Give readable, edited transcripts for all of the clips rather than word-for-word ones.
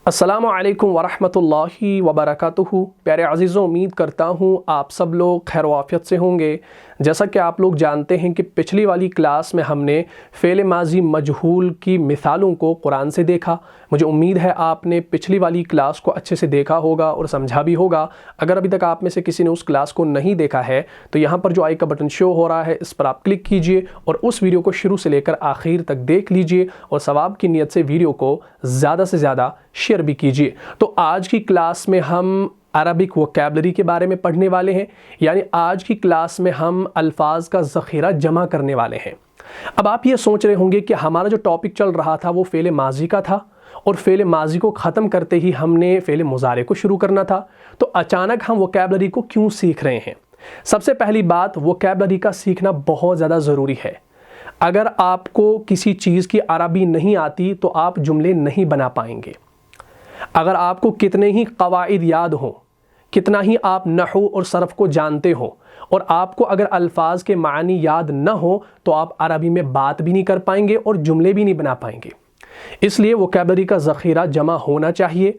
अस्सलामु अलैकुम वरहमतुल्लाहि वबरकातुहू। प्यारे अज़ीज़ों, उम्मीद करता हूँ आप सब लोग खैर वाफ़ियत से होंगे। जैसा कि आप लोग जानते हैं कि पिछली वाली क्लास में हमने फ़ेल माज़ी मजहूल की मिसालों को कुरान से देखा। मुझे उम्मीद है आपने पिछली वाली क्लास को अच्छे से देखा होगा और समझा भी होगा। अगर अभी तक आप में से किसी ने उस क्लास को नहीं देखा है तो यहाँ पर जो आई का बटन शो हो रहा है इस पर आप क्लिक कीजिए और उस वीडियो को शुरू से लेकर आखिर तक देख लीजिए और सवाब की नीयत से वीडियो को ज़्यादा से ज़्यादा शेयर भी कीजिए। तो आज की क्लास में हम अरबिक वोकैबलरी के बारे में पढ़ने वाले हैं, यानी आज की क्लास में हम अल्फाज का ज़ख़ीरा जमा करने वाले हैं। अब आप ये सोच रहे होंगे कि हमारा जो टॉपिक चल रहा था वो फ़ेल माजी का था और फ़ेल माजी को ख़त्म करते ही हमने फ़ेल मुज़ारे को शुरू करना था, तो अचानक हम वोकैबलरी को क्यों सीख रहे हैं। सबसे पहली बात, वोकैबलरी का सीखना बहुत ज़्यादा ज़रूरी है। अगर आपको किसी चीज़ की अरबी नहीं आती तो आप जुमले नहीं बना पाएंगे। अगर आपको कितने ही कवाइद याद हों, कितना ही आप नहू और सरफ़ को जानते हो और आपको अगर अल्फाज के मानी याद न हो तो आप अरबी में बात भी नहीं कर पाएंगे और जुमले भी नहीं बना पाएंगे। इसलिए वोकैबलरी का ज़ख़ीरा जमा होना चाहिए।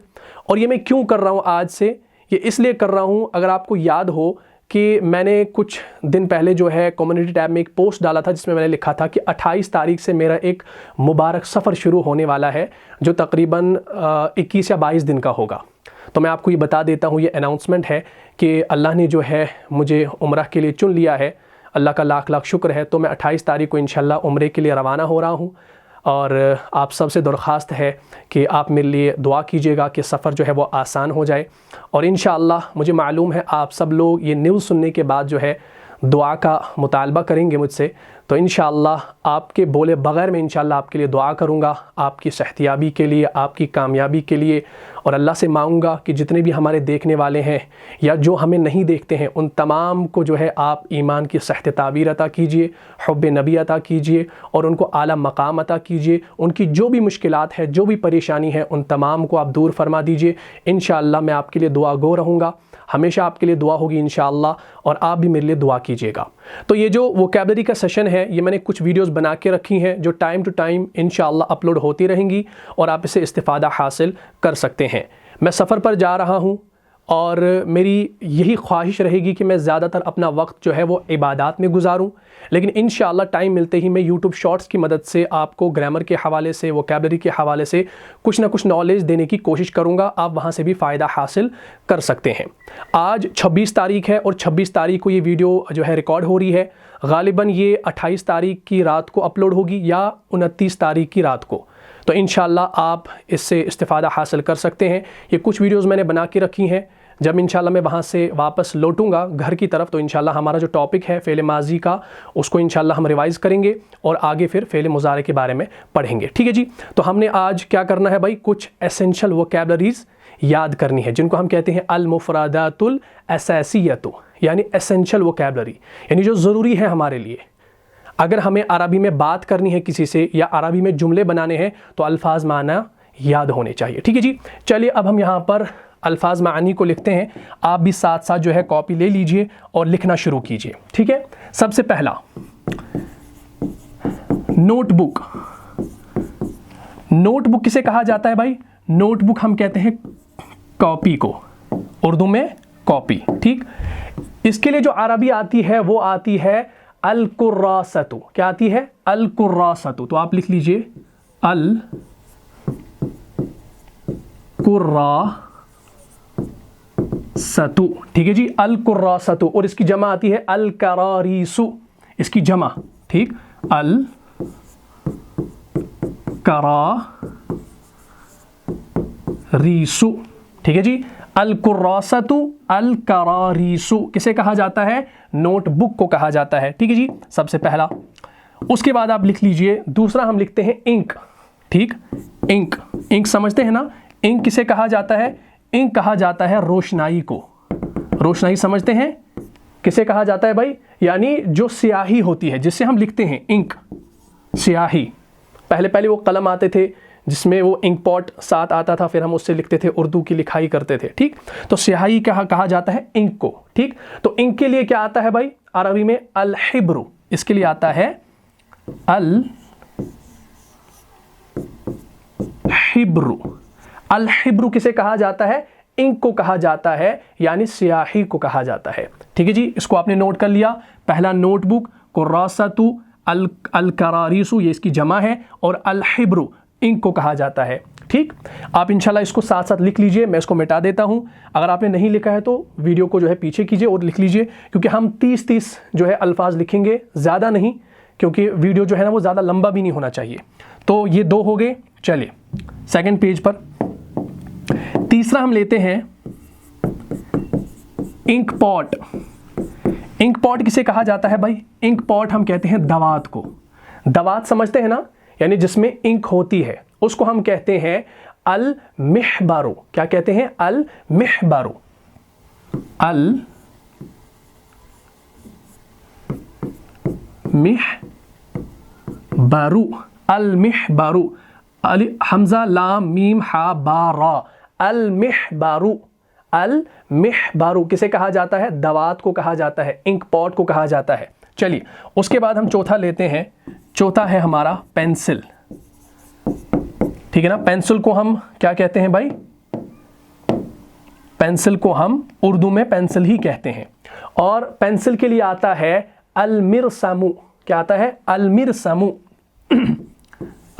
और ये मैं क्यों कर रहा हूँ आज से, ये इसलिए कर रहा हूँ, अगर आपको याद हो कि मैंने कुछ दिन पहले जो है कम्युनिटी टैब में एक पोस्ट डाला था जिसमें मैंने लिखा था कि 28 तारीख से मेरा एक मुबारक सफ़र शुरू होने वाला है जो तकरीबन 21 या 22 दिन का होगा। तो मैं आपको ये बता देता हूँ, ये अनाउंसमेंट है कि अल्लाह ने जो है मुझे उम्रह के लिए चुन लिया है। अल्लाह का लाख लाख शुक्र है। तो मैं 28 तारीख को इंशाल्लाह उम्रे के लिए रवाना हो रहा हूँ और आप सबसे दरख्वास्त है कि आप मेरे लिए दुआ कीजिएगा कि सफ़र जो है वो आसान हो जाए। और इंशाअल्लाह मुझे मालूम है आप सब लोग ये न्यूज़ सुनने के बाद जो है दुआ का मुतालबा करेंगे मुझसे, तो इंशाअल्लाह आपके बोले बग़ैर मैं इंशाअल्लाह आपके लिए दुआ करूँगा, आपकी सेहतियाबी के लिए, आपकी कामयाबी के लिए। और अल्लाह से मांगूंगा कि जितने भी हमारे देखने वाले हैं या जो हमें नहीं देखते हैं उन तमाम को जो है आप ईमान की सेहत ताबीर अता कीजिए, हुब्ब नबी अता कीजिए और उनको आला मकाम अता कीजिए। उनकी जो भी मुश्किलात है, जो भी परेशानी है, उन तमाम को आप दूर फरमा दीजिए। इंशाअल्लाह मैं आपके लिए दुआ गो रहूँगा, हमेशा आपके लिए दुआ होगी इंशाअल्लाह, और आप भी मेरे लिए दुआ कीजिएगा। तो ये जो वोकैबलरी का सेशन है ये मैंने कुछ वीडियोस बना के रखी हैं जो टाइम टू टाइम इंशाअल्लाह अपलोड होती रहेंगी और आप इससे इस्तिफ़ादा हासिल कर सकते हैं। मैं सफ़र पर जा रहा हूँ और मेरी यही ख्वाहिश रहेगी कि मैं ज़्यादातर अपना वक्त जो है वो इबादत में गुजारूँ, लेकिन इंशाअल्लाह टाइम मिलते ही मैं यूट्यूब शॉर्ट्स की मदद से आपको ग्रामर के हवाले से, वोकैबलरी के हवाले से कुछ ना कुछ नॉलेज देने की कोशिश करूँगा। आप वहाँ से भी फ़ायदा हासिल कर सकते हैं। आज 26 तारीख है और 26 तारीख को ये वीडियो जो है रिकॉर्ड हो रही है। ग़ालिबन ये 28 तारीख की रात को अपलोड होगी या 29 तारीख की रात को। तो इंशाअल्लाह आप इससे इस्तिफ़ादा हासिल कर सकते हैं। ये कुछ वीडियोज़ मैंने बना के रखी हैं। जब इंशाल्लाह मैं वहाँ से वापस लौटूंगा घर की तरफ तो इंशाल्लाह हमारा जो टॉपिक है फ़ेल माजी का उसको इंशाल्लाह हम रिवाइज़ करेंगे और आगे फिर फ़ेल मुज़ारे के बारे में पढ़ेंगे। ठीक है जी। तो हमने आज क्या करना है भाई, कुछ एसेंशियल वोकैबलरीज़ याद करनी है जिनको हम कहते हैं अल मुफ़रदातुल असासियतु, यानी एसेंशियल वोकैबलरी, यानी जो ज़रूरी है हमारे लिए। अगर हमें अरबी में बात करनी है किसी से या अरबी में जुमले बनाने हैं तो अल्फाज माना याद होने चाहिए। ठीक है जी। चलिए अब हम यहाँ पर अल्फाज मानी को लिखते हैं। आप भी साथ साथ जो है कॉपी ले लीजिए और लिखना शुरू कीजिए। ठीक है। सबसे पहला नोटबुक। नोटबुक किसे कहा जाता है भाई? नोटबुक हम कहते हैं कॉपी को, उर्दू में कॉपी। ठीक। इसके लिए जो अरबी आती है वो आती है अल कुर्रासतु। क्या आती है? अल कुर्रासतु। तो आप लिख लीजिए अल कुर्रासतु। ठीक है जी, अल कुर्रासतु। और इसकी जमा आती है अल करारीसु, इसकी जमा। ठीक, अल करारीसु। ठीक है जी, अल कुर्रासतु अल करारीसु किसे कहा जाता है? नोटबुक को कहा जाता है। ठीक है जी, सबसे पहला। उसके बाद आप लिख लीजिए दूसरा, हम लिखते हैं इंक। ठीक, इंक। इंक समझते हैं ना? इंक किसे कहा जाता है? इंक कहा जाता है रोशनाई को। रोशनाई समझते हैं किसे कहा जाता है भाई? यानी जो स्याही होती है जिससे हम लिखते हैं, इंक, स्याही। पहले पहले वो कलम आते थे जिसमें वो इंक पॉट साथ आता था, फिर हम उससे लिखते थे, उर्दू की लिखाई करते थे। ठीक, तो स्याही कहा जाता है इंक को। ठीक, तो इंक के लिए क्या आता है भाई अरबी में? अल हिब्रु। इसके लिए आता है अल हिब्रु। अल हिब्रू किसे कहा जाता है? इंक को कहा जाता है, यानी स्याही को कहा जाता है। ठीक है जी, इसको आपने नोट कर लिया। पहला नोटबुक, कुर्रासतु, अल करारीसु ये इसकी जमा है, और अल हिब्रू इंक को कहा जाता है। ठीक, आप इंशाल्लाह इसको साथ साथ लिख लीजिए, मैं इसको मिटा देता हूं। अगर आपने नहीं लिखा है तो वीडियो को जो है पीछे कीजिए और लिख लीजिए, क्योंकि हम 30 जो है अल्फाज लिखेंगे, ज़्यादा नहीं, क्योंकि वीडियो जो है ना वो ज़्यादा लंबा भी नहीं होना चाहिए। तो ये 2 हो गए। चलिए सेकंड पेज पर तीसरा हम लेते हैं इंक पॉट। इंक पॉट किसे कहा जाता है भाई? इंक पॉट हम कहते हैं दवात को। दवात समझते हैं ना, यानी जिसमें इंक होती है, उसको हम कहते हैं अल मिहबारू। क्या कहते हैं? अल मिहबारू। अल मिहबारू, अल मिहबारू, अल हमजा लाम मीम हा बा रा, अल मिहबारू। अल मिहबारू किसे कहा जाता है? दवात को कहा जाता है, इंक पॉट को कहा जाता है। चलिए उसके बाद हम चौथा लेते हैं। चौथा है हमारा पेंसिल। ठीक है ना, पेंसिल को हम क्या कहते हैं भाई? पेंसिल को हम उर्दू में पेंसिल ही कहते हैं। और पेंसिल के लिए आता है अल मिरसमू। क्या आता है? अल मिरसमू।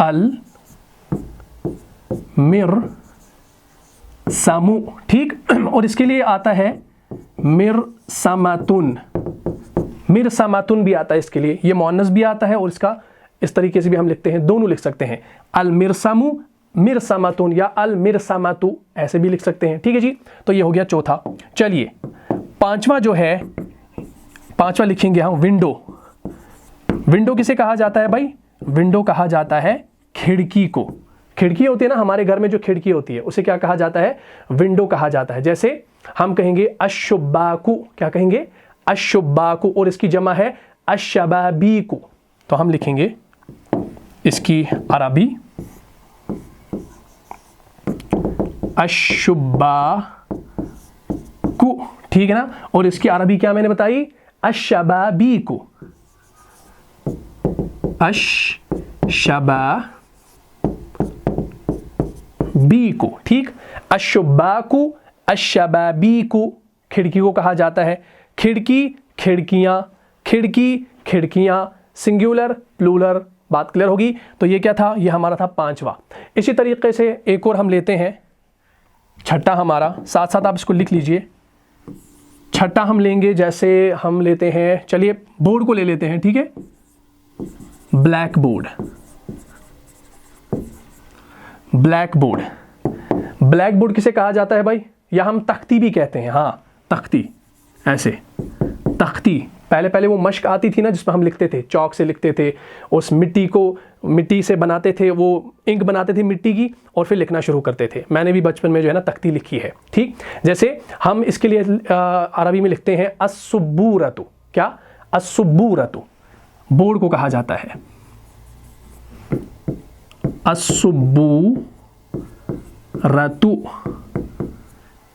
अल मिरसमू। ठीक, और इसके लिए आता है मिरसमातुन। मिरसमातुन भी आता है इसके लिए, ये मुअन्नस भी आता है और इसका इस तरीके से भी हम लिखते हैं, दोनों लिख सकते हैं, अल मिरसमू, मिरसमातुन या अल मिरसमातु, ऐसे भी लिख सकते हैं। ठीक है जी, तो ये हो गया चौथा। चलिए पांचवा जो है, पांचवा लिखेंगे हम विंडो। विंडो किसे कहा जाता है भाई? विंडो कहा जाता है खिड़की को। खिड़की होती है ना हमारे घर में, जो खिड़की होती है उसे क्या कहा जाता है? विंडो कहा जाता है। जैसे हम कहेंगे अशुब्बाकु, क्या कहेंगे? अशुब्बाकु, और इसकी जमा है अशबाबीकु। तो हम लिखेंगे इसकी अरबी अशुब्बाकु। ठीक है ना, और इसकी अरबी क्या मैंने बताई? अशबाबीकु। अशबाबीकु। ठीक, अशुब्बाकु, अशबाबीकु खिड़की को कहा जाता है। खिड़की, खिड़कियां, खिड़की, खिड़कियां, सिंगुलर, प्लूरल। बात क्लियर होगी? तो ये क्या था? ये हमारा था पांचवा। इसी तरीके से एक और हम लेते हैं, छठा हमारा, साथ साथ आप इसको लिख लीजिए। छठा हम लेंगे, जैसे हम लेते हैं, चलिए बोर्ड को ले लेते हैं। ठीक है, black board. Black board, black board किसे कहा जाता है भाई? या हम तख्ती भी कहते हैं। हाँ, तख्ती, ऐसे तख्ती। पहले पहले वो मश्क आती थी ना, जिसमें हम लिखते थे, चौक से लिखते थे, उस मिट्टी को, मिट्टी से बनाते थे, वो इंक बनाते थे मिट्टी की, और फिर लिखना शुरू करते थे। मैंने भी बचपन में जो है ना तख्ती लिखी है। ठीक, जैसे हम इसके लिए अरबी में लिखते हैं अस्सुब्बूरतु। क्या? अस्सुब्बूरतु बोर्ड को कहा जाता है। अस्सुब्बूरतु,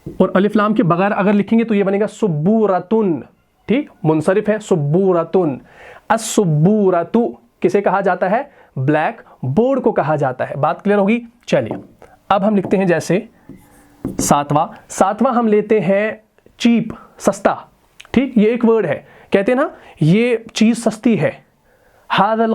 और अलिफ लाम के बगैर अगर लिखेंगे तो ये बनेगा सुब्बूरतुन। ठीक, मुनसरिफ है, सुब्बूरतुन। अस्सुब्बूरतु किसे कहा जाता है? ब्लैक बोर्ड को कहा जाता है। बात क्लियर होगी? चलिए अब हम लिखते हैं, जैसे सातवां हम लेते हैं चीप, सस्ता। ठीक, ये एक वर्ड है, कहते हैं ना ये चीज सस्ती है। हादल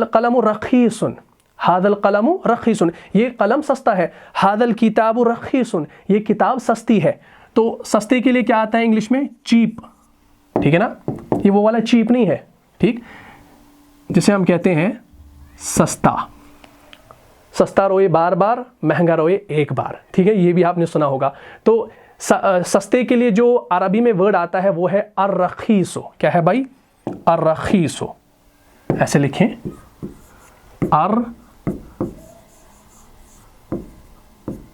कलमु रखीसुन, हादल कलमु रखीसुन, ये कलम सस्ता है। हादल किताबु रखीसुन, ये किताब सस्ती है। तो सस्ते के लिए क्या आता है इंग्लिश में? चीप। ठीक है ना, ये वो वाला चीप नहीं है। ठीक, जिसे हम कहते हैं सस्ता। सस्ता रोए बार बार, महंगा रोए एक बार। ठीक है, ये भी आपने सुना होगा। तो सस्ते के लिए जो अरबी में वर्ड आता है वो है अर्रखीसो। क्या है भाई? अर्रखीसो। ऐसे लिखें,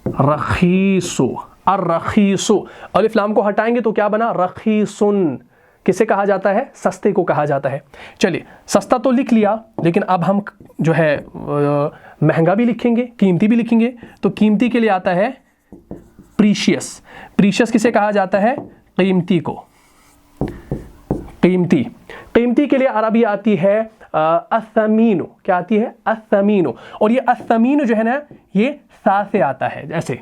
अर्रखीसो, अर्रखीसो। अलिफ लाम को हटाएंगे तो क्या बना? रखीसुन। किसे कहा जाता है? सस्ते को कहा जाता है। चलिए सस्ता तो लिख लिया, लेकिन अब हम जो है महंगा भी लिखेंगे, कीमती भी लिखेंगे। तो कीमती के लिए आता है प्रीशियस। प्रीशियस किसे कहा जाता है? कीमती को। कीमती, कीमती के लिए अरबी आती है अथमीनु, क्या आती है? अथमीनु। और ये अथमीनु जो है ना, ये सा से आता है, जैसे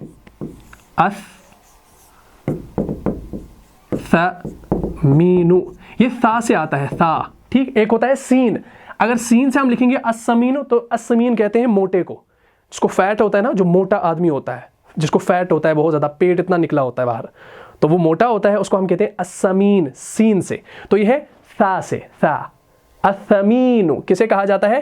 अथमीनु, ये सा से आता है, सा, ठीक। एक होता है सीन, अगर सीन से हम लिखेंगे असमीनु तो असमीन कहते हैं मोटे को, जिसको फैट होता है ना, जो मोटा आदमी होता है, जिसको फैट होता है बहुत ज़्यादा, पेट इतना निकला होता है बाहर, तो वो मोटा होता है, उसको हम कहते हैं असमीन, सीन से। तो ये है सा से, सा। असमीनु किसे कहा जाता है?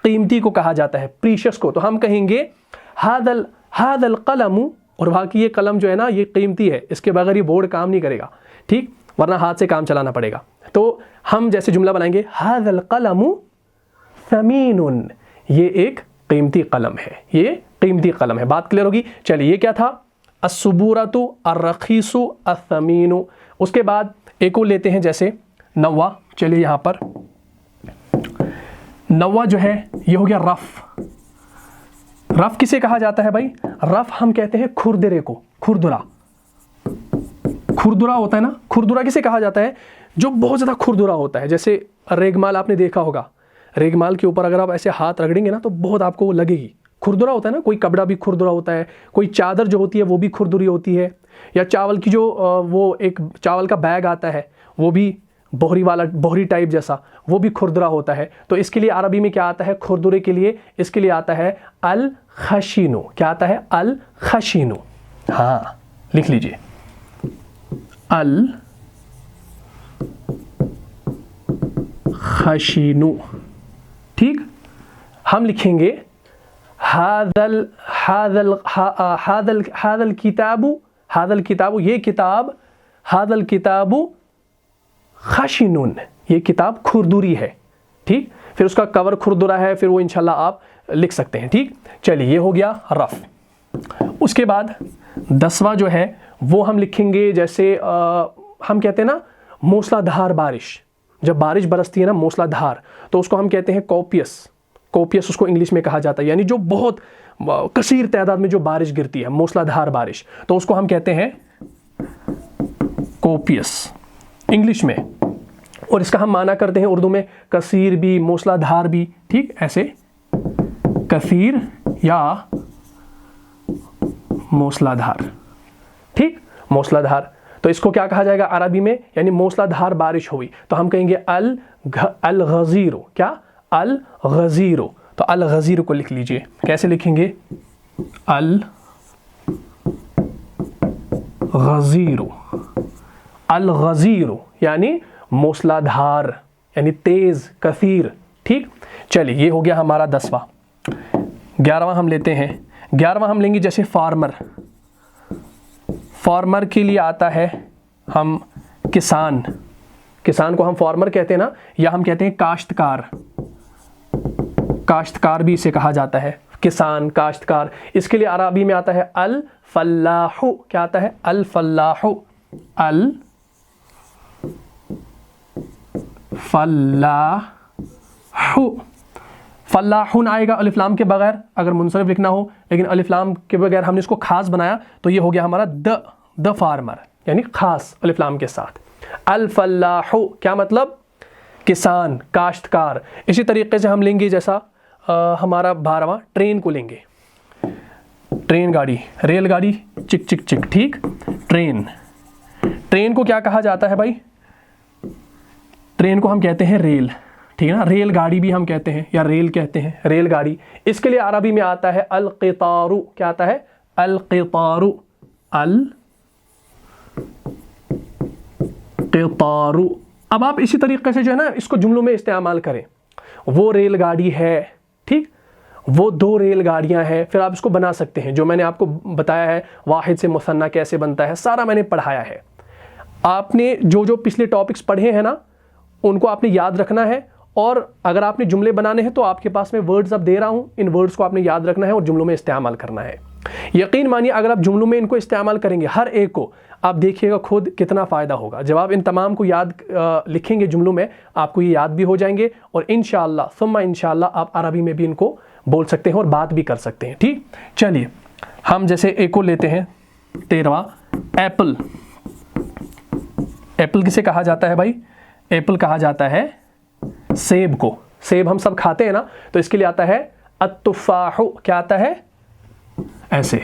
कीमती को कहा जाता है, प्रीशियस को। तो हम कहेंगे हादल कलमु, और बाकी ये कलम जो है ना, ये कीमती है, इसके बगैर ये बोर्ड काम नहीं करेगा, ठीक, वरना हाथ से काम चलाना पड़ेगा। तो हम जैसे जुमला बनाएंगे, हादल कलमु समीनुन, ये एक कीमती कलम है, ये कीमती कलम है। बात क्लियर होगी? चलिए, ये क्या था? अस्सुबूरतु अर्रखीसु अथमीनु। उसके बाद एक और लेते हैं, जैसे नवा। चलिए यहाँ पर नवा जो है, ये हो गया रफ। रफ किसे कहा जाता है भाई? रफ हम कहते हैं खुरदरे को, खुरदुरा। खुरदुरा होता है ना, खुरदुरा किसे कहा जाता है? जो बहुत ज़्यादा खुरदुरा होता है। जैसे रेगमाल आपने देखा होगा, रेगमाल के ऊपर अगर आप ऐसे हाथ रगड़ेंगे ना तो बहुत आपको वो लगेगी। खुरदुरा होता है ना, कोई कपड़ा भी खुरदुरा होता है, कोई चादर जो होती है वो भी खुरदुरी होती है, या चावल की जो वो एक चावल का बैग आता है वो भी बोहरी वाला, बोहरी टाइप जैसा, वो भी खुरदुरा होता है। तो इसके लिए अरबी में क्या आता है खुरदुरे के लिए? इसके लिए आता है अल खशीनु। क्या आता है? अल खशीनु। हाँ, लिख लीजिए, अल खशीनु, ठीक। हम लिखेंगे हादल हादल हादल हादल किताबु, हादल किताबु, ये किताब, हादल किताबु खशिनुन, ये किताब खुरदुरी है, ठीक। फिर उसका कवर खुरदुरा है, फिर वो इंशाल्लाह आप लिख सकते हैं, ठीक। चलिए, ये हो गया रफ। उसके बाद 10वां जो है वो हम लिखेंगे, जैसे हम कहते हैं ना मूसलाधार बारिश, जब बारिश बरसती है ना मूसलाधार, तो उसको हम कहते हैं कॉपियस। कॉपियस उसको इंग्लिश में कहा जाता है, यानी जो बहुत कसीर तादाद में जो बारिश गिरती है, मूसलाधार बारिश, तो उसको हम कहते हैं कॉपियस इंग्लिश में। और इसका हम माना करते हैं उर्दू में कसीर भी, मूसलाधार भी, ठीक। ऐसे कसीर या मूसलाधार, ठीक, मूसलाधार। तो इसको क्या कहा जाएगा अरबी में? यानी मूसलाधार बारिश हुई तो हम कहेंगे अल गजीरो। क्या? अल गजीरो। तो अल गजीरो को लिख लीजिए, कैसे लिखेंगे? अल गजीरो, अल गजीरो यानी मूसलाधार, यानी तेज, कसीर, ठीक। चलिए, ये हो गया हमारा 10वां। 11वां हम लेते हैं। 11वां हम लेंगे जैसे फार्मर। फार्मर के लिए आता है हम किसान, किसान को हम फार्मर कहते हैं ना, या हम कहते हैं काश्तकार। काश्तकार भी इसे कहा जाता है, किसान, काश्तकार। इसके लिए अरबी में आता है अल फल्लाहु। क्या आता है? अल फल्लाहु, अल फल्लाहु। फल्लाहुन आएगा अलिफ लाम के बगैर अगर मुनसरिफ लिखना हो, लेकिन अलिफ लाम के बगैर हमने इसको खास बनाया तो ये हो गया हमारा द फार्मर, यानी खास अलिफ लाम के साथ। अल फल्लाहु क्या मतलब? किसान, काश्तकार। इसी तरीके से हम लेंगे जैसा हमारा 12वां ट्रेन को लेंगे। ट्रेन गाड़ी, रेलगाड़ी, चिक चिक चिक, ठीक। ट्रेन, ट्रेन को क्या कहा जाता है भाई? ट्रेन को हम कहते हैं रेल, ठीक है ना। रेलगाड़ी भी हम कहते हैं या रेल कहते हैं, रेलगाड़ी। इसके लिए अरबी में आता है अल क़ितारु। क्या आता है? अल क़ितारु, अल क़ितारु। अब आप इसी तरीके से जो है ना इसको जुमलों में इस्तेमाल करें। वो रेलगाड़ी है, ठीक, वो 2 रेलगाड़ियां हैं, फिर आप इसको बना सकते हैं। जो मैंने आपको बताया है वाहिद से मुसन्ना कैसे बनता है, सारा मैंने पढ़ाया है। आपने जो जो पिछले टॉपिक्स पढ़े हैं ना उनको आपने याद रखना है, और अगर आपने जुमले बनाने हैं तो आपके पास में वर्ड्स अब दे रहा हूं, इन वर्ड्स को आपने याद रखना है और जुमलों में इस्तेमाल करना है। यकीन मानिए अगर आप जुमलों में इनको इस्तेमाल करेंगे हर एक को, आप देखिएगा खुद कितना फ़ायदा होगा। जब आप इन तमाम को याद लिखेंगे जुमलों में, आपको ये याद भी हो जाएंगे, और इंशाअल्लाह सुम्मा इंशाअल्लाह आप अरबी में भी इनको बोल सकते हैं और बात भी कर सकते हैं, ठीक। चलिए, हम जैसे एक को लेते हैं 13वां, एप्पल। एप्पल किसे कहा जाता है भाई? एप्पल कहा जाता है सेब को, सेब हम सब खाते हैं ना, तो इसके लिए आता है अत्तुफ़ाहु। क्या आता है? ऐसे,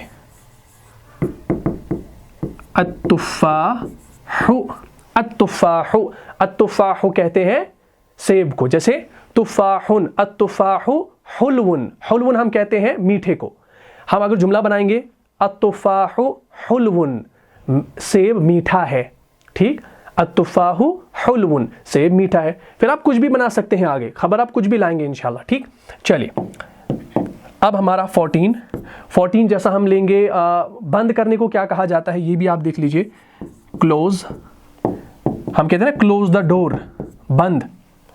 अत्तुफ़ाहु, अत्तुफ़ाहु। अत्तुफ़ाहु कहते हैं सेब को, जैसे तुफ़ाहुन, अत्तुफ़ाहु हुल्वुन। हुल्वुन हम कहते हैं मीठे को। हम अगर जुमला बनाएंगे अत्तुफ़ाहु हुल्वुन, सेब मीठा है, ठीक। अत्तुफ़ाहु हुल्वुन, सेब मीठा है। फिर आप कुछ भी बना सकते हैं आगे, खबर आप कुछ भी लाएंगे इंशाल्लाह, ठीक। चलिए अब हमारा 14 जैसा हम लेंगे। बंद करने को क्या कहा जाता है ये भी आप देख लीजिए। क्लोज, हम कहते हैं ना क्लोज द डोर, बंद।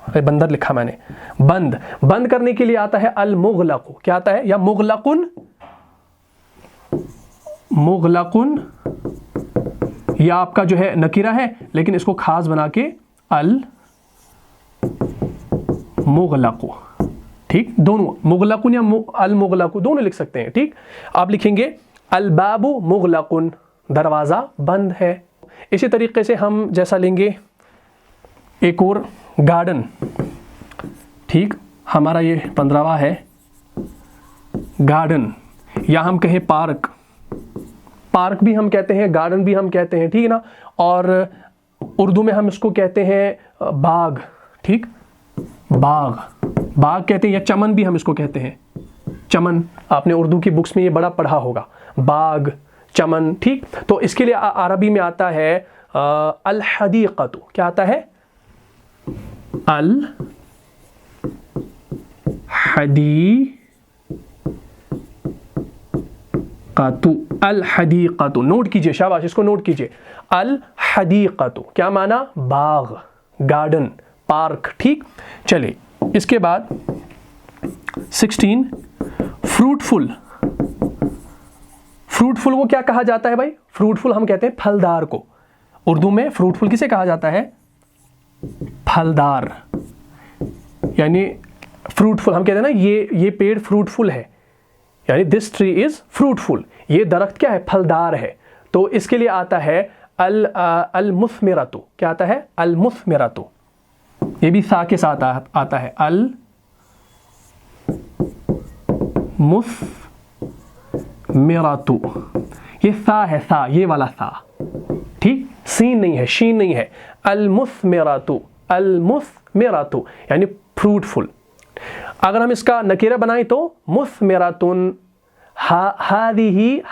अरे बंदर लिखा मैंने, बंद। बंद करने के लिए आता है अल मुगलक़ु। क्या आता है? या मुगलक़ुन, मुगलक़ुन, या आपका जो है नकीरा है लेकिन इसको खास बना के अल मुगलक़ु, ठीक। दोनों मुगलक़ुन या अल मुगलक़ु दोनों लिख सकते हैं, ठीक। आप लिखेंगे अल बाबु मुगलक़ुन, दरवाज़ा बंद है। इसी तरीके से हम जैसा लेंगे एक और गार्डन, ठीक। हमारा ये 15वां है गार्डन, या हम कहें पार्क। पार्क भी हम कहते हैं, गार्डन भी हम कहते हैं, ठीक है ना। और उर्दू में हम इसको कहते हैं बाग, ठीक। बाग, बाग कहते हैं, या चमन भी हम इसको कहते हैं, चमन। आपने उर्दू की बुक्स में ये बड़ा पढ़ा होगा, बाग, चमन, ठीक। तो इसके लिए अरबी में आता है अल हदीक़तु। क्या आता है? अल हदीक़तु, अल हदीक़तु। नोट कीजिए, शाबाश, इसको नोट कीजिए। अल हदीक़तु क्या माना? बाग, गार्डन, पार्क, ठीक। चलिए इसके बाद 16 फ्रूटफुल। फ्रूटफुल को क्या कहा जाता है भाई? फ्रूटफुल हम कहते हैं फलदार को। उर्दू में फ्रूटफुल किसे कहा जाता है? फलदार। यानी फ्रूटफुल हम कहते हैं ना, ये पेड़ फ्रूटफुल है, यानी दिस ट्री इज फ्रूटफुल। ये दरख्त क्या है? फलदार है। तो इसके लिए आता है अल मुस्मिरतु। क्या आता है? अल मुस्मिरतु। ये भी सा के साथ आता है, अल मुस्मिरतु। ये सा है, सा, ये वाला सा, ठीक। सीन नहीं है, शीन नहीं है। अल मुस्मिरतु, अल मुस्मिरतु यानी फ्रूटफुल। अगर हम इसका नकीरा बनाएं तो मुस्मिरतुन, हादिहिल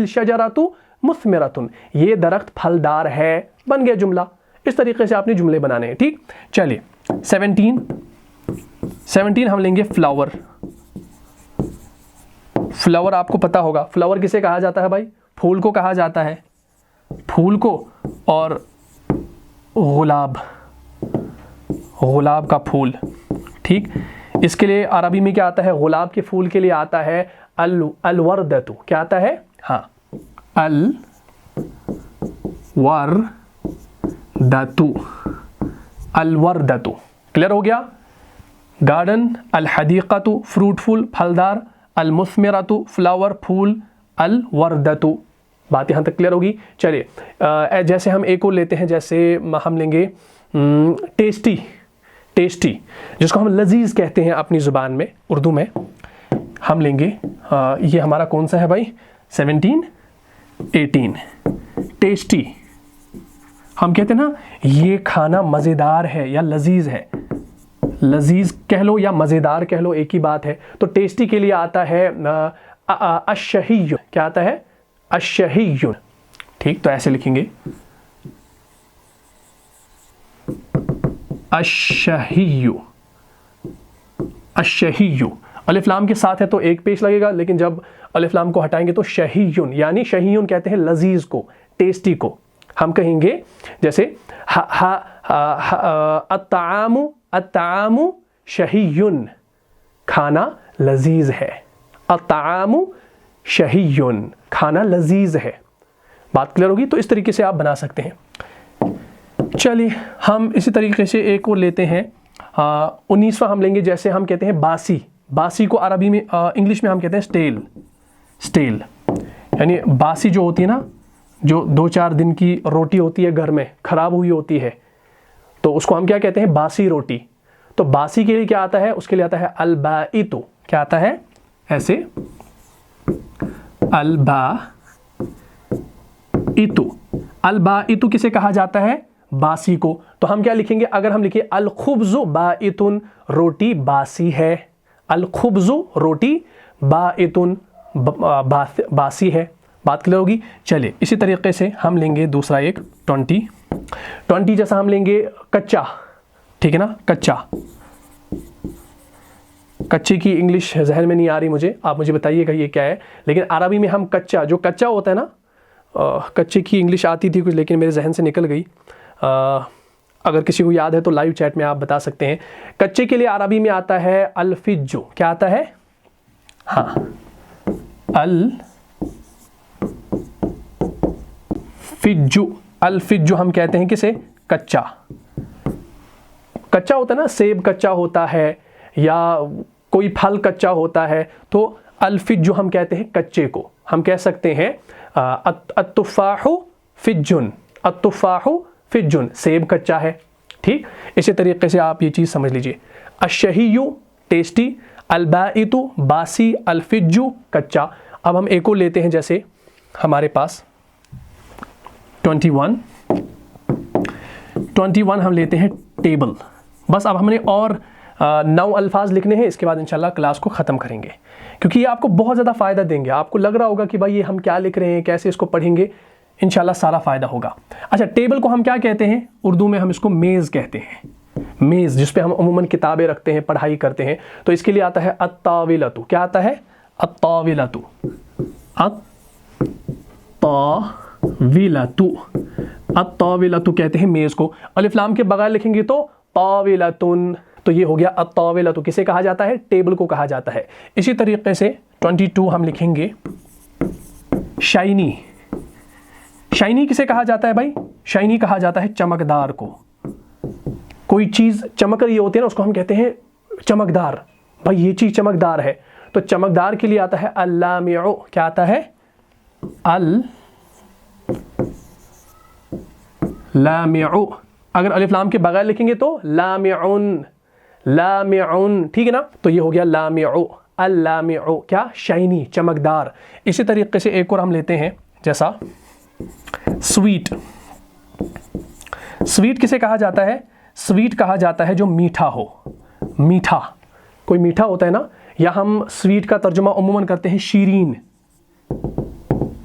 शजरतु मुस्मिरतुन, ये दरख्त फलदार है। बन गया जुमला। इस तरीके से आपने जुमले बनाने हैं, ठीक। चलिए 17 हम लेंगे फ्लावर। फ्लावर आपको पता होगा, फ्लावर किसे कहा जाता है भाई? फूल को कहा जाता है, फूल को। और गुलाब, गुलाब का फूल, ठीक। इसके लिए अरबी में क्या आता है? गुलाब के फूल के लिए आता है अलवर्दतु। क्या आता है? हाँ, अलवर्दतु, अलवर्दतु। क्लियर हो गया? गार्डन, अल हदीक़तु फ्रूटफुल, फलदार, अल मुस्मिरतु फ्लावर, फूल, अल वर्दतु। बात यहाँ तक क्लियर होगी। चलिए जैसे हम एक और लेते हैं, जैसे हम लेंगे टेस्टी। टेस्टी जिसको हम लजीज कहते हैं अपनी ज़ुबान में, उर्दू में। हम लेंगे ये हमारा कौन सा है भाई? 17, 18। टेस्टी हम कहते हैं ना, ये खाना मज़ेदार है या लजीज है। लजीज कह लो या मज़ेदार कह लो, एक ही बात है। तो टेस्टी के लिए आता है अश्शहिय्युन। क्या आता है? अश्शहिय्युन, ठीक। तो ऐसे लिखेंगे अश्शहिय्यु, अश्शहिय्यु। अलिफ लाम के साथ है तो एक पेश लगेगा, लेकिन जब अलिफ लाम को हटाएंगे तो शहीयुन, यानी शहीयुन कहते हैं लजीज को, टेस्टी को। हम कहेंगे जैसे अत्तामु, अत्तामु शहीयुन, खाना लजीज है। अत्तामु शहीयुन, खाना लजीज है। बात क्लियर होगी? तो इस तरीके से आप बना सकते हैं। चलिए हम इसी तरीके से एक और लेते हैं। 19वां हम लेंगे, जैसे हम कहते हैं बासी। बासी को अरबी में इंग्लिश में हम कहते हैं स्टेल। स्टेल यानी बासी जो होती है ना, जो 2-4 दिन की रोटी होती है घर में, ख़राब हुई होती है, तो उसको हम क्या कहते हैं? बासी रोटी। तो बासी के लिए क्या आता है, उसके लिए आता है अल-बाइतु। क्या आता है ऐसे, अल-बाइतु। अल-बाइतु किसे कहा जाता है, बासी को। तो हम क्या लिखेंगे, अगर हम लिखे अल-खुब्ज़ु बाइतुन, रोटी बासी है। अल-खुब्ज़ु रोटी, बाइतुन बासी है। बात क्लियर होगी। चलिए इसी तरीके से हम लेंगे दूसरा एक 20 जैसा हम लेंगे कच्चा, ठीक है ना, कच्चा। कच्चे की इंग्लिश जहन में नहीं आ रही मुझे, आप मुझे बताइएगा ये क्या है। लेकिन अरबी में हम कच्चा, जो कच्चा होता है ना, कच्चे की इंग्लिश आती थी कुछ लेकिन मेरे जहन से निकल गई। अगर किसी को याद है तो लाइव चैट में आप बता सकते हैं। कच्चे के लिए अरबी में आता है अल-फिज्जु। क्या आता है, हाँ, अल-फिज्जु। अल-फिज्जु हम कहते हैं किसे, कच्चा। कच्चा होता है ना, सेब कच्चा होता है या कोई फल कच्चा होता है, तो अल-फिज्जु हम कहते हैं कच्चे को। हम कह सकते हैं अत-तुफ़ाहु फिज्जुन, अत-तुफ़ाहु फिज्जुन, सेब कच्चा है। ठीक, इसी तरीके से आप ये चीज़ समझ लीजिए। अश-शहीयु टेस्टी, अल-बाइतु बासी, अल-फिज्जु कच्चा। अब हम एक और लेते हैं, जैसे हमारे पास 21 हम लेते हैं टेबल। बस अब हमने और 9 अल्फाज लिखने हैं, इसके बाद इंशाल्लाह क्लास को ख़त्म करेंगे, क्योंकि ये आपको बहुत ज़्यादा फ़ायदा देंगे। आपको लग रहा होगा कि भाई ये हम क्या लिख रहे हैं, कैसे इसको पढ़ेंगे, इंशाल्लाह सारा फ़ायदा होगा। अच्छा, टेबल को हम क्या कहते हैं, उर्दू में हम इसको मेज़ कहते हैं। मेज़ जिस पे हम अमूमन किताबें रखते हैं, पढ़ाई करते हैं। तो इसके लिए आता है अत्ताविलतु। क्या आता है, अत्ताविलतु, अत्ताविलतु, अत्ताविलतु कहते हैं मेज़ को। अलिफ लाम के बगैर लिखेंगे तो ताविलतुन। तो ये हो गया अत्ताविलतु, किसे कहा जाता है, टेबल को कहा जाता है। इसी तरीके से 22 हम लिखेंगे शाइनी। शाइनी किसे कहा जाता है भाई, शाइनी कहा जाता है चमकदार को। कोई चीज़ चमक रही होती है ना, उसको हम कहते हैं चमकदार। भाई ये चीज़ चमकदार है, तो चमकदार के लिए आता है अल-लामिउ। क्या आता है, अल-लामिउ। अगर अलिफ लाम के बगैर लिखेंगे तो लामिउन, लामिउन, ठीक है ना। तो ये हो गया लामिउ, अल-लामिउ, क्या, शाइनी, चमकदार। इसी तरीके से एक और हम लेते हैं, जैसा स्वीट। स्वीट किसे कहा जाता है, स्वीट कहा जाता है जो मीठा हो। मीठा, कोई मीठा होता है ना, या हम स्वीट का तर्जुमा उम्मन करते हैं शीरीन।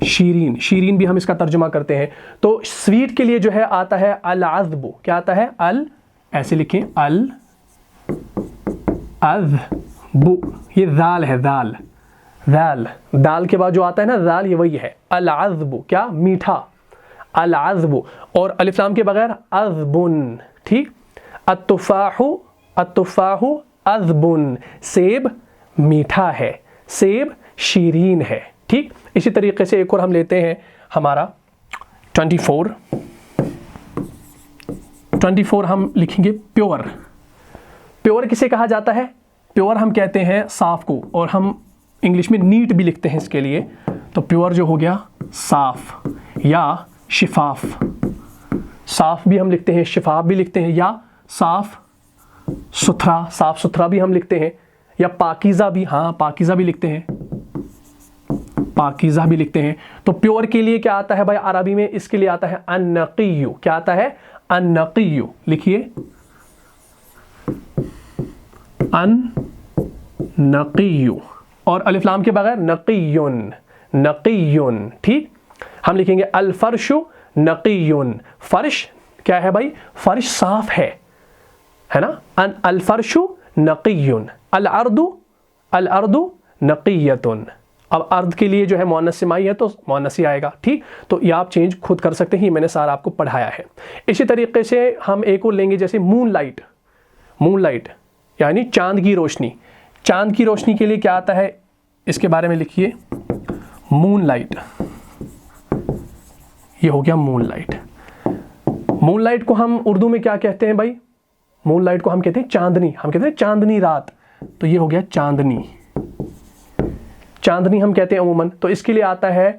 शीरीन, शीरीन भी हम इसका तर्जुमा करते हैं। तो स्वीट के लिए जो है आता है अल-अज़्बु। क्या आता है, अल, ऐसे लिखें अल-अज़्बु। ये दाल है, दाल, दाल, दाल के बाद जो आता है ना दाल, ये वही है अल-अज़्बु। क्या, मीठा, अल-अज़्बु। और अलिफ लाम के बगैर अज़्बुन। ठीक, अत-तुफ़ाहु, अत-तुफ़ाहु अज़्बुन, सेब मीठा है, सेब शीरीन है। ठीक, इसी तरीके से एक और हम लेते हैं हमारा 24 हम लिखेंगे प्योर। प्योर किसे कहा जाता है, प्योर हम कहते हैं साफ़ को, और हम इंग्लिश में नीट भी लिखते हैं इसके लिए। तो प्योर जो हो गया साफ़ या शिफाफ। साफ़ भी हम लिखते हैं, शिफाफ भी लिखते हैं, या साफ़ सुथरा, साफ़ सुथरा भी हम लिखते हैं, या पाकीज़ा भी, हाँ पाकीज़ा भी लिखते हैं, पाकीज़ा भी लिखते हैं। तो प्योर के लिए क्या आता है भाई अरबी में, इसके लिए आता है अन-नक़िय्यु। क्या आता है, अन-नक़िय्यु। लिखिए अन-नक़िय्यु, और अलिफ लाम के बगैर नक़िय्युन, नक़िय्युन। ठीक, हम लिखेंगे अल-फ़र्शु नक़िय्युन। फ़र्श क्या है भाई, फ़र्श साफ़ है ना। अल-फ़र्शु नक़िय्युन, अल-अर्दु, अल-अर्दु नक़िय्यतुन। अब अर्द के लिए जो है मुअन्नस सिमाई है तो मुअन्नस ही आएगा। ठीक, तो ये आप चेंज खुद कर सकते हैं, मैंने सारा आपको पढ़ाया है। इसी तरीके से हम एक और लेंगे, जैसे मूनलाइट। मूनलाइट यानी चांद की रोशनी। चांद की रोशनी के लिए क्या आता है, इसके बारे में लिखिए मूनलाइट। ये हो गया मूनलाइट। मूनलाइट को हम उर्दू में क्या कहते हैं भाई, मूनलाइट को हम कहते हैं चांदनी, हम कहते हैं चांदनी रात। तो ये हो गया चांदनी, चांदनी हम कहते हैं अमूमन। तो इसके लिए आता है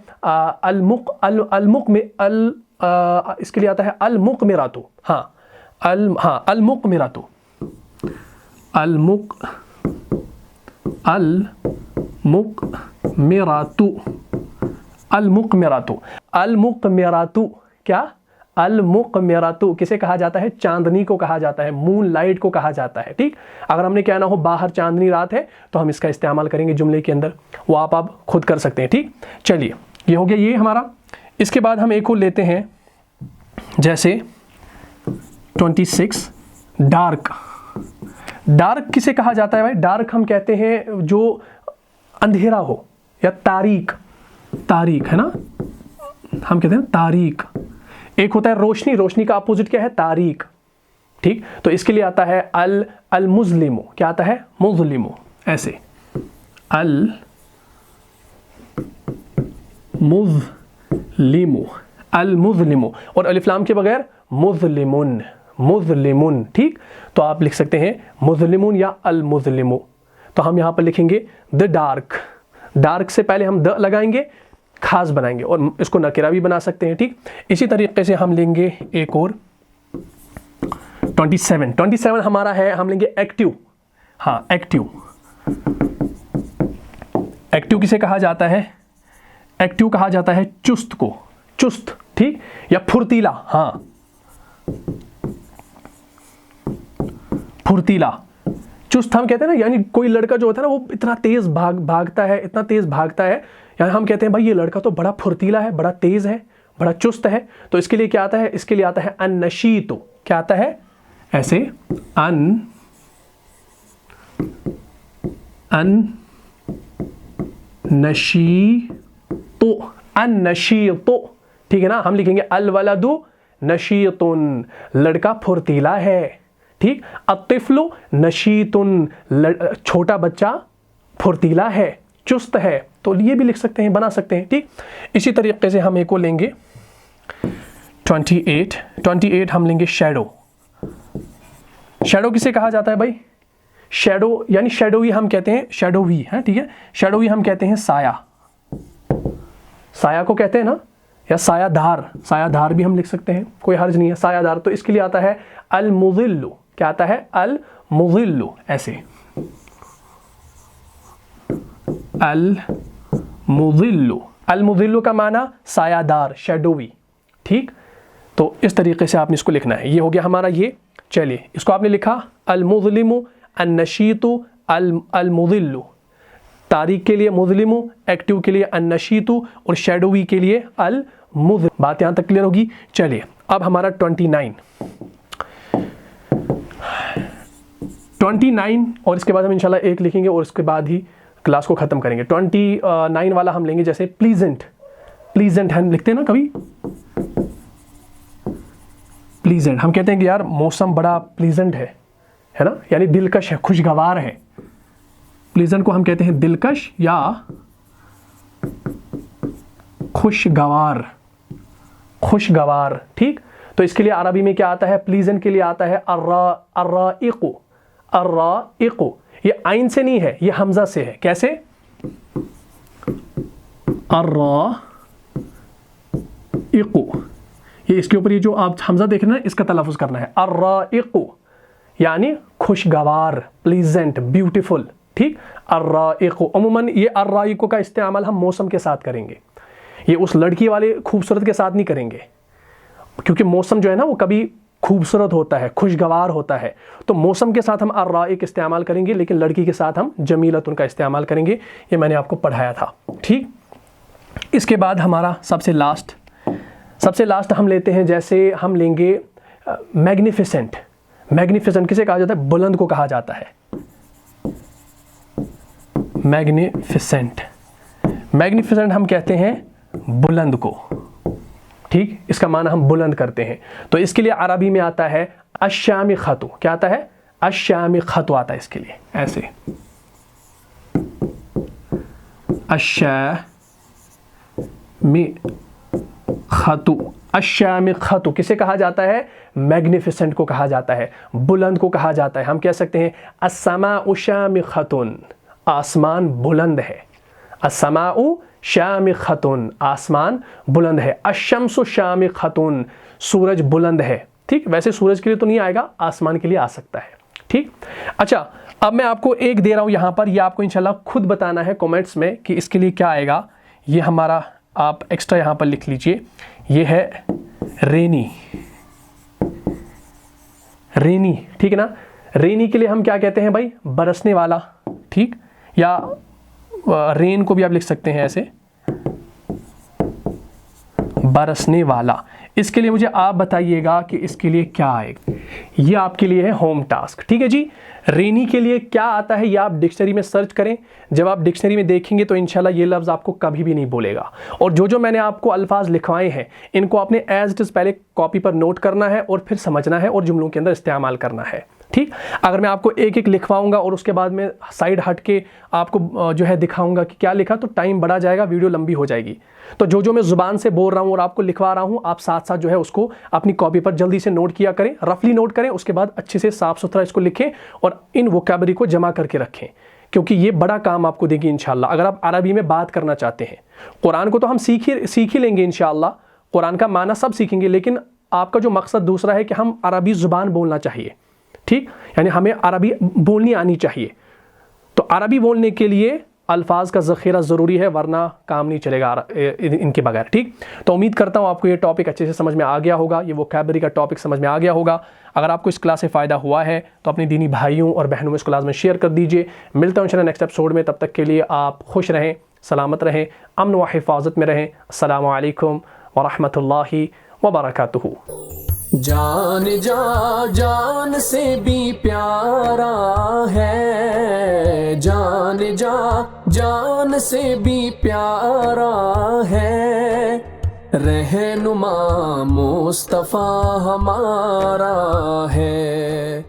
इसके लिए आता है अल-मुक़मिरातु। हाँ अल-मुक़मिरातु, अल-मुक़मिरातु क्या? अल-मुक़मिरातु किसे कहा जाता है? चांदनी को कहा जाता है, मून लाइट को कहा जाता है। ठीक, अगर हमने कहना हो बाहर चांदनी रात है तो हम इसका इस्तेमाल करेंगे जुमले के अंदर, वो आप खुद कर सकते हैं। ठीक, चलिए ये हो गया ये हमारा। इसके बाद हम एक और लेते हैं, जैसे 26 डार्क। डार्क किसे कहा जाता है भाई? डार्क हम कहते हैं जो अंधेरा हो या तारीक, तारीक है ना, हम कहते हैं तारीक। एक होता है रोशनी, रोशनी का अपोजिट क्या है? तारीक। ठीक, तो इसके लिए आता है अल मुज़लिमु। क्या आता है? मुज़लिमु, ऐसे अल मुज़लिमु, अल मुज़लिमु, और अलिफ लाम के बगैर मुज़लिमुन, मुज़लिमुन। ठीक, तो आप लिख सकते हैं मुज़लिमुन या अल मुज़लिमु। तो हम यहाँ पर लिखेंगे द डार्क। डार्क से पहले हम द लगाएंगे, खास बनाएंगे, और इसको नकेरा भी बना सकते हैं। ठीक, इसी तरीके से हम लेंगे एक और 27 हमारा है, हम लेंगे एक्टिव। हाँ, एक्टिव। एक्टिव किसे कहा जाता है? एक्टिव कहा जाता है चुस्त को, चुस्त। ठीक, या फुर्तीला। हाँ, फुर्तीला, चुस्त हम कहते हैं ना, यानी कोई लड़का जो होता है ना वो इतना तेज भागता है, इतना तेज भागता है, यानी हम कहते हैं भाई ये लड़का तो बड़ा फुर्तीला है, बड़ा तेज है, बड़ा चुस्त है। तो इसके लिए क्या आता है? इसके लिए आता है अन-नशीतु। क्या आता है? ऐसे अन-नशीतु, अन-नशीतु। ठीक है ना, हम लिखेंगे अल-वलदु नशीतुन, लड़का फुर्तीला है। ठीक, अत्तिफ्लु नशीतुन, छोटा बच्चा फुर्तीला है, चुस्त है। तो ये भी लिख सकते हैं, बना सकते हैं। ठीक, इसी तरीके से हम एक को लेंगे 28 हम लेंगे शैडो। शैडो किसे कहा जाता है भाई? शैडो यानी शैडोवी हम कहते हैं, शैडोवी है। ठीक है, शैडोवी हम कहते हैं साया, साया को कहते हैं ना, या सायाधार, सायाधार भी हम लिख सकते हैं, कोई हर्ज नहीं है, सायाधार। तो इसके लिए आता है अल मुज़िल्लु। क्या आता है? अल मुज़िल्लु, ऐसे अल मुज़िल्लु। अल मुज़िल्लु का माना सायादार, शैडोवी। ठीक, तो इस तरीके से आपने इसको लिखना है। ये हो गया हमारा ये। चलिए इसको आपने लिखा अल मुज़लिमु, अन-नशीतु, अल मुज़िल्लु। तारीक के लिए मुज़लिमु, एक्टिव के लिए अन-नशीतु, और शैडोवी के लिए अल मुज़। बात यहाँ तक क्लियर होगी। चलिए अब हमारा 29 और इसके बाद हम इंशाल्लाह एक लिखेंगे और इसके बाद ही क्लास को ख़त्म करेंगे। 29 वाला हम लेंगे, जैसे प्लीजेंट। प्लीजेंट हम लिखते हैं ना कभी, प्लीजेंट हम कहते हैं कि यार मौसम बड़ा प्लीजेंट है ना, यानी दिलकश है, खुशगवार है। प्लीजेंट को हम कहते हैं दिलकश या खुशगवार, खुशगवार। ठीक, तो इसके लिए अरबी में क्या आता है? प्लीजेंट के लिए आता है अर्राइक़ु। अर्राइक़ु ये आइन से नहीं है, ये हमजा से है। कैसे? अर्राइक़ु, ये इसके ऊपर ये जो आप हमजा देख रहे हैं इसका तलफ़ुज़ करना है, अर्राइक़ु यानी खुशगवार, प्लीजेंट, ब्यूटीफुल। ठीक, अर्राइक़ु। अमूमन ये अर्राइक़ु का इस्तेमाल हम मौसम के साथ करेंगे, ये उस लड़की वाले खूबसूरत के साथ नहीं करेंगे, क्योंकि मौसम जो है ना वो कभी खूबसूरत होता है, खुशगवार होता है। तो मौसम के साथ हम अर्राइक़ इस्तेमाल करेंगे, लेकिन लड़की के साथ हम जमीलतुन का इस्तेमाल करेंगे। ये मैंने आपको पढ़ाया था। ठीक, इसके बाद हमारा सबसे लास्ट हम लेते हैं, जैसे हम लेंगे मैग्निफिसेंट। मैग्निफिसेंट किसे कहा जाता है? बुलंद को कहा जाता है, मैग्निफिसेंट। मैग्निफिसेंट हम कहते हैं बुलंद को। ठीक, इसका माना हम बुलंद करते हैं। तो इसके लिए अरबी में आता है अश्शामिख़तु। क्या आता है? अश्शामिख़तु आता है इसके लिए, ऐसे अश्शामिख़तु। अश्शामिख़तु किसे कहा जाता है? मैग्निफिसेंट को कहा जाता है, बुलंद को कहा जाता है। हम कह सकते हैं अस्समाउ शामिख़तुन, आसमान बुलंद है। अस्समाउ शामिख़तुन, आसमान बुलंद है। अश्शम्सु शामिख़तुन, सूरज बुलंद है। ठीक, वैसे सूरज के लिए तो नहीं आएगा, आसमान के लिए आ सकता है। ठीक। अच्छा, अब मैं आपको एक दे रहा हूँ यहाँ पर, ये आपको इंशाल्लाह खुद बताना है कमेंट्स में कि इसके लिए क्या आएगा। ये हमारा आप एक्स्ट्रा यहाँ पर लिख लीजिए, ये है रेनी। रेनी, ठीक है ना। रेनी के लिए हम क्या कहते हैं भाई, बरसने वाला, ठीक। या रेन को भी आप लिख सकते हैं ऐसे, बरसने वाला। इसके लिए मुझे आप बताइएगा कि इसके लिए क्या आएगा। ये आपके लिए है होम टास्क, ठीक है जी। रेनी के लिए क्या आता है ये आप डिक्शनरी में सर्च करें। जब आप डिक्शनरी में देखेंगे तो इंशाल्लाह ये लफ्ज़ आपको कभी भी नहीं बोलेगा। और जो जो मैंने आपको अल्फाज लिखवाए हैं इनको आपने एज इट इज़ पहले कॉपी पर नोट करना है और फिर समझना है और जुमलों के अंदर इस्तेमाल करना है, ठीक। अगर मैं आपको एक एक लिखवाऊंगा और उसके बाद में साइड हट के आपको जो है दिखाऊंगा कि क्या लिखा, तो टाइम बढ़ा जाएगा, वीडियो लंबी हो जाएगी। तो जो जो मैं ज़ुबान से बोल रहा हूँ और आपको लिखवा रहा हूँ, आप साथ साथ जो है उसको अपनी कॉपी पर जल्दी से नोट किया करें, रफली नोट करें, उसके बाद अच्छे से साफ़ सुथरा इसको लिखें और इन वोकैबुलरी को जमा करके रखें, क्योंकि ये बड़ा काम आपको देगी इंशाल्लाह। अगर आप अरबी में बात करना चाहते हैं, कुरान को तो हम सीख ही लेंगे इंशाल्लाह, कुरान का माना सब सीखेंगे, लेकिन आपका जो मकसद दूसरा है कि हम अरबी ज़ुबान बोलना चाहिए, ठीक। यानी हमें अरबी बोलनी आनी चाहिए। तो अरबी बोलने के लिए अल्फाज का ज़ख़ीरा ज़रूरी है, वरना काम नहीं चलेगा इनके बगैर, ठीक। तो उम्मीद करता हूँ आपको ये टॉपिक अच्छे से समझ में आ गया होगा, ये वोकैबुलरी का टॉपिक समझ में आ गया होगा। अगर आपको इस क्लास से फ़ायदा हुआ है तो अपने दीनी भाइयों और बहनों में इसको लाज़मी शेयर कर दीजिए। मिलता हूँ इंशाल्लाह नेक्स्ट एपिसोड में, तब तक के लिए आप खुश रहें, सलामत रहें, अमन व हिफाजत में रहें। अस्सलामु अलैकुम व रहमतुल्लाहि व बरकातुहू। जान जा जान से भी प्यारा है, जान जा जान से भी प्यारा है, रहनुमा मुस्तफ़ा हमारा है।